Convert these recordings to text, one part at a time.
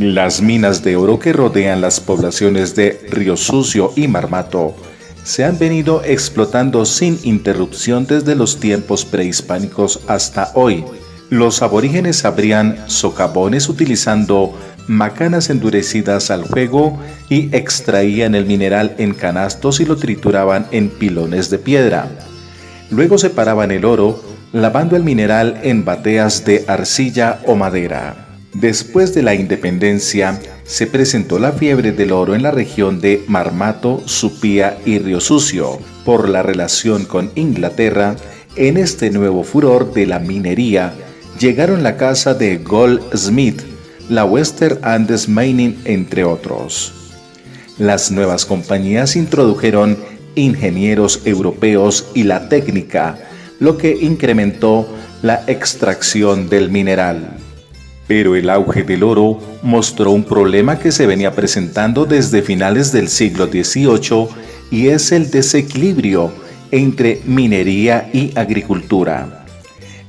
Las minas de oro que rodean las poblaciones de Río Sucio y Marmato se han venido explotando sin interrupción desde los tiempos prehispánicos hasta hoy. Los aborígenes abrían socavones utilizando macanas endurecidas al fuego y extraían el mineral en canastos y lo trituraban en pilones de piedra. Luego separaban el oro, lavando el mineral en bateas de arcilla o madera. Después de la independencia, se presentó la fiebre del oro en la región de Marmato, Supía y Río Sucio. Por la relación con Inglaterra, en este nuevo furor de la minería, llegaron la casa de Goldsmith, la Western Andes Mining, entre otros. Las nuevas compañías introdujeron ingenieros europeos y la técnica, lo que incrementó la extracción del mineral. Pero el auge del oro mostró un problema que se venía presentando desde finales del siglo XVIII y es el desequilibrio entre minería y agricultura.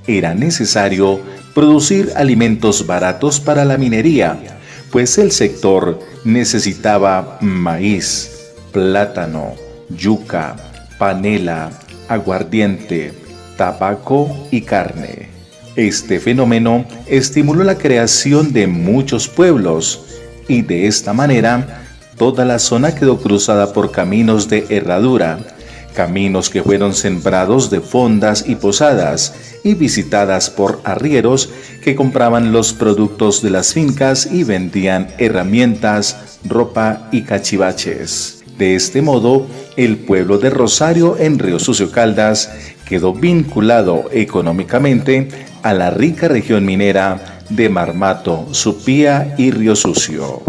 Era necesario producir alimentos baratos para la minería, pues el sector necesitaba maíz, plátano, yuca, panela, aguardiente, tabaco y carne. Este fenómeno estimuló la creación de muchos pueblos y de esta manera toda la zona quedó cruzada por caminos de herradura, caminos que fueron sembrados de fondas y posadas y visitadas por arrieros que compraban los productos de las fincas y vendían herramientas, ropa y cachivaches. De este modo, el pueblo de Rosario en Río Sucio Caldas quedó vinculado económicamente a la rica región minera de Marmato, Supía y Río Sucio.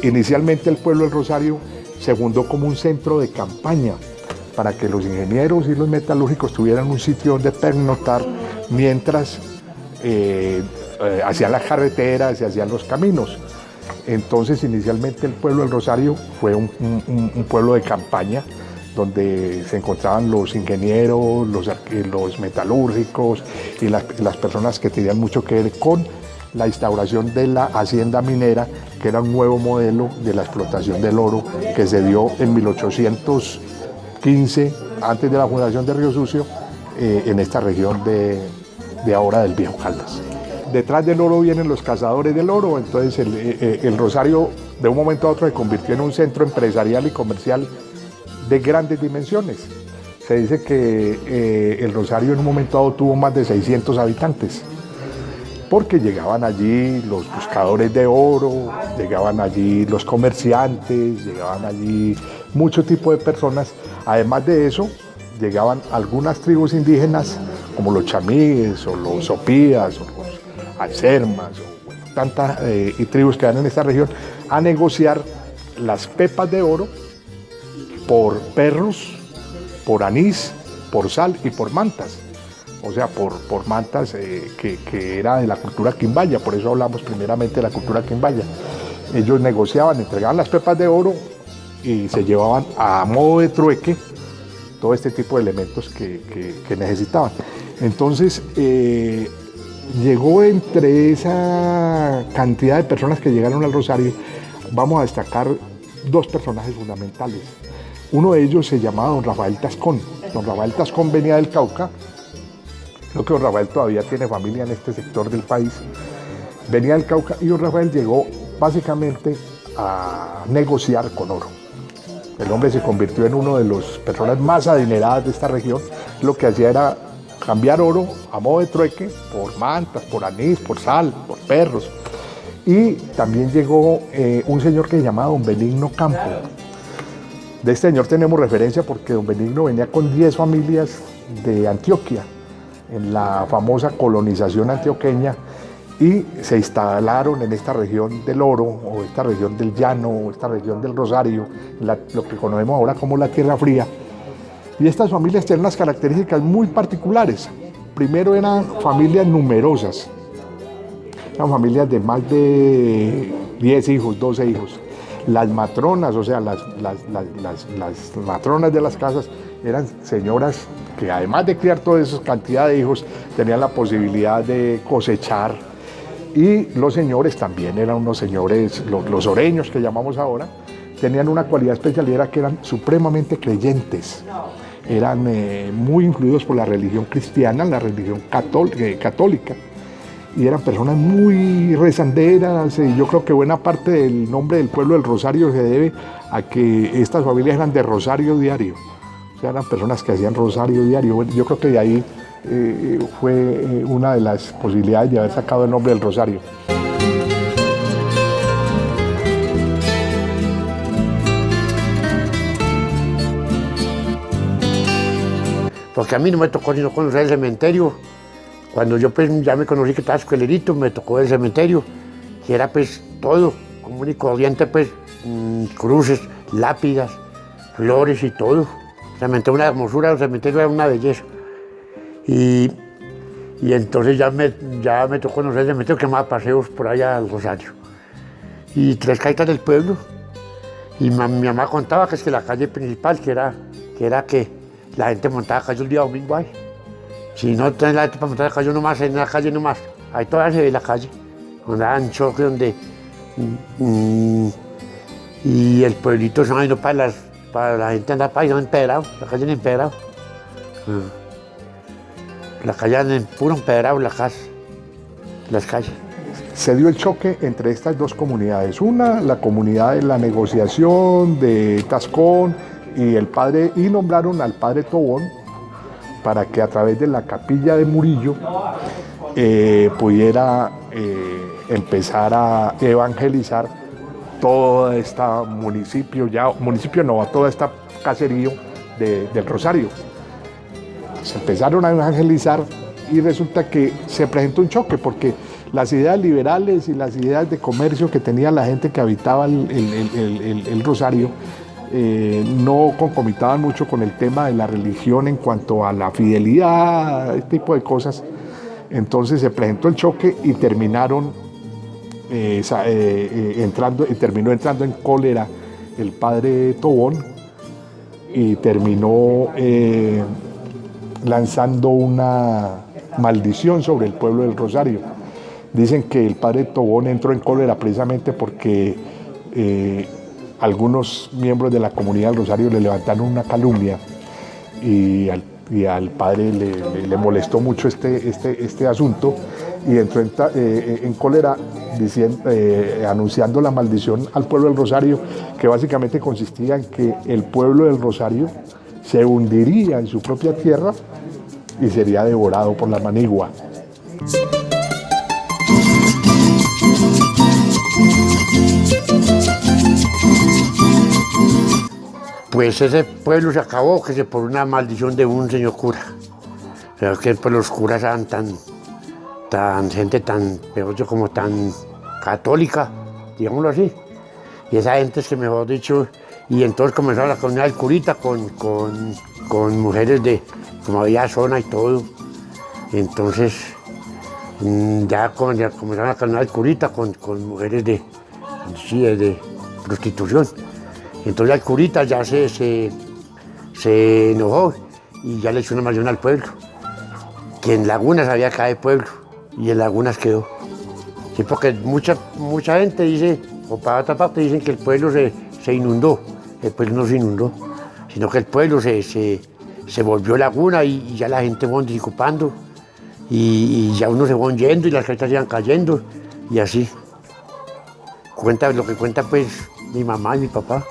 Inicialmente el pueblo del Rosario se fundó como un centro de campaña para que los ingenieros y los metalúrgicos tuvieran un sitio donde pernoctar mientras hacían las carreteras y hacían los caminos. Entonces inicialmente el pueblo del Rosario fue un pueblo de campaña donde se encontraban los ingenieros, los metalúrgicos y las personas que tenían mucho que ver con la instauración de la hacienda minera, que era un nuevo modelo de la explotación del oro que se dio en 1815, antes de la fundación de Río Sucio, en esta región de ahora del Viejo Caldas. Detrás del oro vienen los cazadores del oro, entonces el Rosario de un momento a otro se convirtió en un centro empresarial y comercial de grandes dimensiones. Se dice que el Rosario en un momento dado tuvo más de 600 habitantes, porque llegaban allí los buscadores de oro, llegaban allí los comerciantes, llegaban allí mucho tipo de personas. Además de eso, llegaban algunas tribus indígenas, como los chamíes, o los sopías, o los alcermas, o tantas tribus que hay en esta región, a negociar las pepas de oro por perros, por anís, por sal y por mantas. O sea, por mantas que era de la cultura quimbaya, por eso hablamos primeramente de la cultura quimbaya. Ellos negociaban, entregaban las pepas de oro y se llevaban a modo de trueque todo este tipo de elementos que necesitaban. Entonces, llegó entre esa cantidad de personas que llegaron al Rosario, vamos a destacar dos personajes fundamentales. Uno de ellos se llamaba don Rafael Tascón. Don Rafael Tascón venía del Cauca. Creo que don Rafael todavía tiene familia en este sector del país. Venía del Cauca y don Rafael llegó básicamente a negociar con oro. El hombre se convirtió en uno de las personas más adineradas de esta región. Lo que hacía era cambiar oro a modo de trueque por mantas, por anís, por sal, por perros. Y también llegó un señor que se llamaba don Benigno Campo. De este señor tenemos referencia porque don Benigno venía con 10 familias de Antioquia, en la famosa colonización antioqueña, y se instalaron en esta región del oro, o esta región del llano, o esta región del Rosario, lo que conocemos ahora como la Tierra Fría. Y estas familias tienen unas características muy particulares. Primero, eran familias numerosas, eran familias de más de 10 hijos, 12 hijos. Las matronas, o sea, las matronas de las casas, eran señoras que además de criar toda esa cantidad de hijos, tenían la posibilidad de cosechar. Y los señores también eran unos señores, los oreños que llamamos ahora, tenían una cualidad especial y era que eran supremamente creyentes. Eran muy influidos por la religión cristiana, la religión católica. Y eran personas muy rezanderas, y yo creo que buena parte del nombre del pueblo del Rosario se debe a que estas familias eran de rosario diario. O sea, eran personas que hacían rosario diario. Bueno, yo creo que de ahí fue una de las posibilidades de haber sacado el nombre del Rosario. Porque a mí no me tocó sino conocer el cementerio. Cuando yo pues ya me conocí que estaba escuelerito, me tocó el cementerio, que era pues todo, común y corriente, pues cruces, lápidas, flores y todo. El cementerio una hermosura, el cementerio era una belleza. Y entonces ya me tocó conocer el cementerio, que más paseos por allá al Rosario. Y 3 calles del pueblo. Y mi mamá contaba que es que la calle principal, que era que la gente montaba calle el día domingo ahí. Si no tenés la gente para montar la calle nomás, en la calle nomás. Ahí todavía se ve la calle. Donde dan choque, donde... y el pueblito se va para la gente andar para ahí, se va empedrado. La calle en empedrado. La calle en puro empedrado, las calles. Se dio el choque entre estas dos comunidades. Una, la comunidad de la negociación de Tascón y nombraron al padre Tobón para que a través de la capilla de Murillo pudiera empezar a evangelizar todo este municipio, todo este caserío del Rosario. Se empezaron a evangelizar y resulta que se presentó un choque porque las ideas liberales y las ideas de comercio que tenía la gente que habitaba el Rosario no concomitaban mucho con el tema de la religión en cuanto a la fidelidad, este tipo de cosas. Entonces se presentó el choque y terminó entrando en cólera el padre Tobón y terminó lanzando una maldición sobre el pueblo del Rosario. Dicen que el padre Tobón entró en cólera precisamente porque algunos miembros de la comunidad del Rosario le levantaron una calumnia y al padre le molestó mucho este asunto y entró en cólera anunciando la maldición al pueblo del Rosario, que básicamente consistía en que el pueblo del Rosario se hundiría en su propia tierra y sería devorado por la manigua. Pues ese pueblo se acabó por una maldición de un señor cura. O sea, que pues, los curas eran gente tan, peor dicho, como tan católica, digámoslo así. Y esa gente es que, mejor dicho, y entonces comenzaron la comunidad del curita con mujeres como había zona y todo. Y entonces ya comenzaron la comunidad del curita con mujeres de prostitución. Entonces el curita ya se enojó y ya le hizo una maldición al pueblo. Que en Lagunas había caído pueblo y en Lagunas quedó. Sí, porque mucha gente dice, o para otra parte dicen que el pueblo se inundó. El pueblo no se inundó, sino que el pueblo se volvió laguna y ya la gente fue disculpando y ya uno se fue yendo y las casas iban cayendo y así. Lo que cuenta pues mi mamá y mi papá.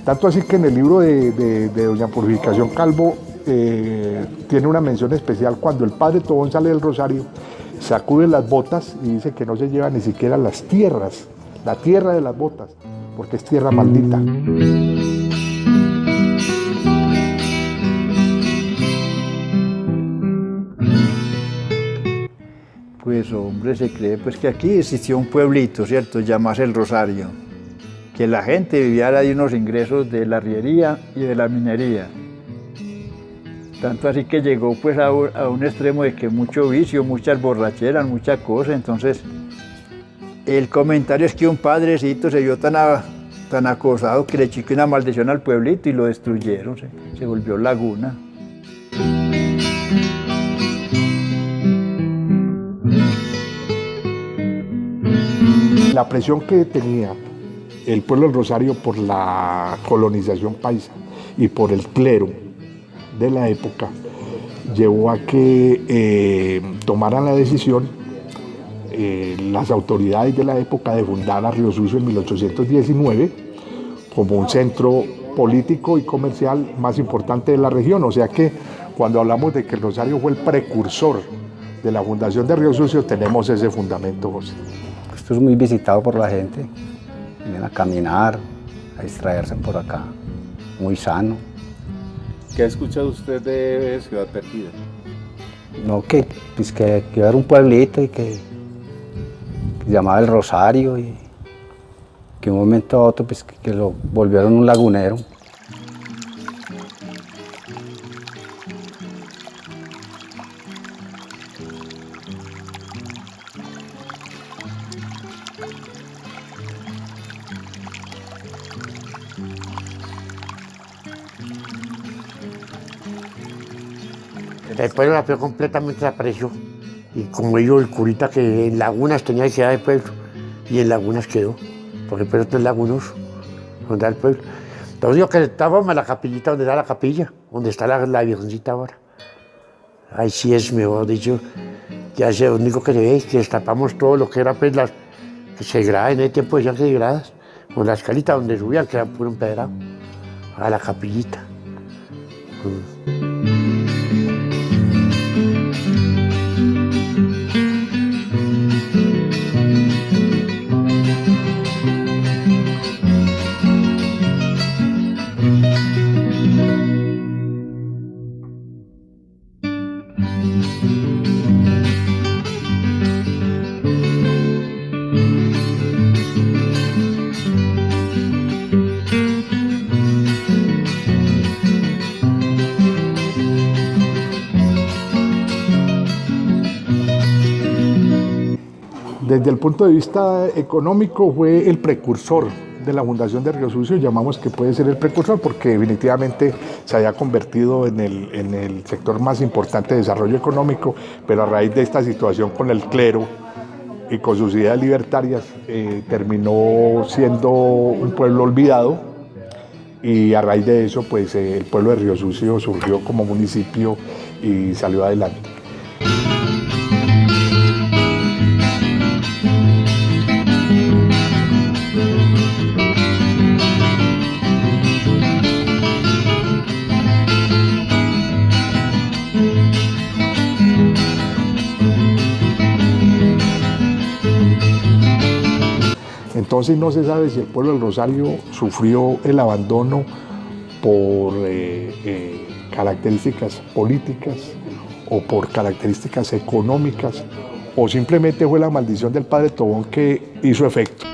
Tanto así que en el libro de doña Purificación Calvo tiene una mención especial cuando el padre Tobón sale del Rosario, sacude las botas y dice que no se lleva ni siquiera las tierras, la tierra de las botas, porque es tierra maldita. Pues hombre, se cree pues que aquí existió un pueblito, ¿cierto? Llamado El Rosario, que la gente vivía de unos ingresos de la arriería y de la minería. Tanto así que llegó pues a un extremo de que mucho vicio, muchas borracheras, muchas cosas, entonces El comentario es que un padrecito se vio tan acosado que le echó una maldición al pueblito y lo destruyeron, se volvió laguna. La presión que tenía el pueblo del Rosario por la colonización paisa y por el clero de la época llevó a que tomaran la decisión las autoridades de la época de fundar a Río Sucio en 1819 como un centro político y comercial más importante de la región. O sea que cuando hablamos de que el Rosario fue el precursor de la fundación de Río Sucio, tenemos ese fundamento, José. Esto es muy visitado por la gente, vienen a caminar, a distraerse por acá, muy sano. ¿Qué ha escuchado usted de Ciudad Perdida? No, que era un pueblito y que se llamaba El Rosario y que de un momento a otro pues, que lo volvieron un lagunero. El pueblo la pueblo completamente desapareció. Y como dijo el curita que en Lagunas tenía necesidad de pueblo, y en Lagunas quedó, porque el pueblo está en Lagunos, donde está el pueblo. Entonces digo que estábamos en la capillita donde está la capilla, donde está la virgencita ahora. Ahí sí es, mejor dicho, ya es lo único que se ve, que destapamos todo lo que era pues las que se grada, en ese tiempo decían que se gradas, con la escalita donde subían, que era puro empedrado, a la capillita. Desde el punto de vista económico fue el precursor de la fundación de Río Sucio, llamamos que puede ser el precursor porque definitivamente se había convertido en el sector más importante de desarrollo económico, pero a raíz de esta situación con el clero y con sus ideas libertarias terminó siendo un pueblo olvidado y a raíz de eso pues el pueblo de Río Sucio surgió como municipio y salió adelante. Entonces no se sabe si el pueblo del Rosario sufrió el abandono por características políticas o por características económicas o simplemente fue la maldición del padre Tobón que hizo efecto.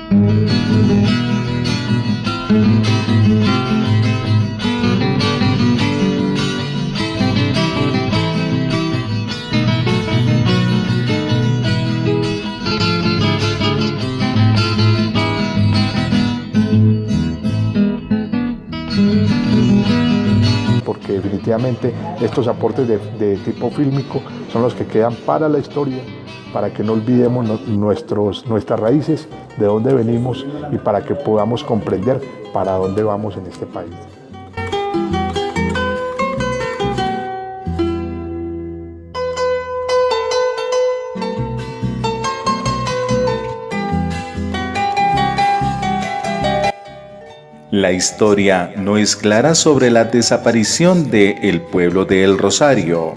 Porque definitivamente estos aportes de tipo fílmico son los que quedan para la historia, para que no olvidemos nuestras raíces, de dónde venimos y para que podamos comprender para dónde vamos en este país. La historia no es clara sobre la desaparición del pueblo de El Rosario.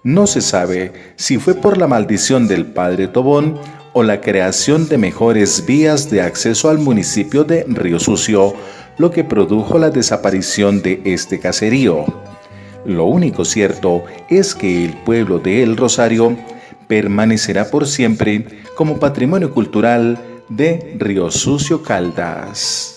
No se sabe si fue por la maldición del padre Tobón o la creación de mejores vías de acceso al municipio de Río Sucio, lo que produjo la desaparición de este caserío. Lo único cierto es que el pueblo de El Rosario permanecerá por siempre como patrimonio cultural de Río Sucio Caldas.